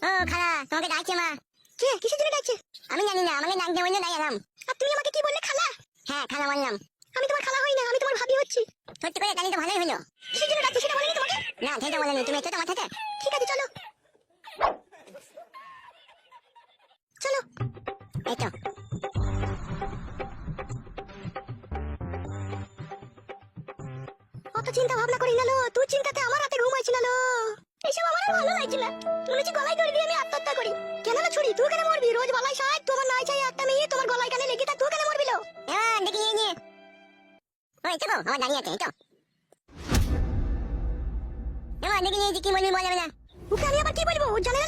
ও খালা, তোমাকে ডাকছে মা। কে কিসের জন্য ডাকছে? আমি জানি না, আমাকে ডাকতে বললো তাই এলাম। আর তুমি আমাকে কি বললে খালা? হ্যাঁ খালা বললাম। আমি তোমার খালা হই না, আমি তোমার ভাবি হচ্ছি। সত্যি করে তাহলে তো ভালোই হলো। কিসের জন্য ডাকছে সেটা বলেনি তোমাকে? না সেটা বলেনি, তুমি এসো তো আমার সাথে। ঠিক আছে চলো চলো। এই তো। অত চিন্তা ভাবনা করি না লো, তুই চিন্তাতে আমার রাতে ঘুম হয়েছিল লো। এইসব আমার আর ভালো লাগছে না। মনে হচ্ছে গলায় দড়ি দিয়ে আমি আত্মহত্যা করি। কেন না ছুরি, তুই কেন মরবি? রোজ গলায় সাজ, তোমার নাই চাই একটা মেয়ে তোমার গলায় কানে লেগে থাক, তুই কেন মরবি লো? এবার দেখি নিয়ে ওই তো আমার দাঁড়িয়ে আছে, এই তো। এবার দেখি নিয়েছি, কি বলবি বলা যাবে না। ওকে আমি আবার কি বলবো? ও জানে না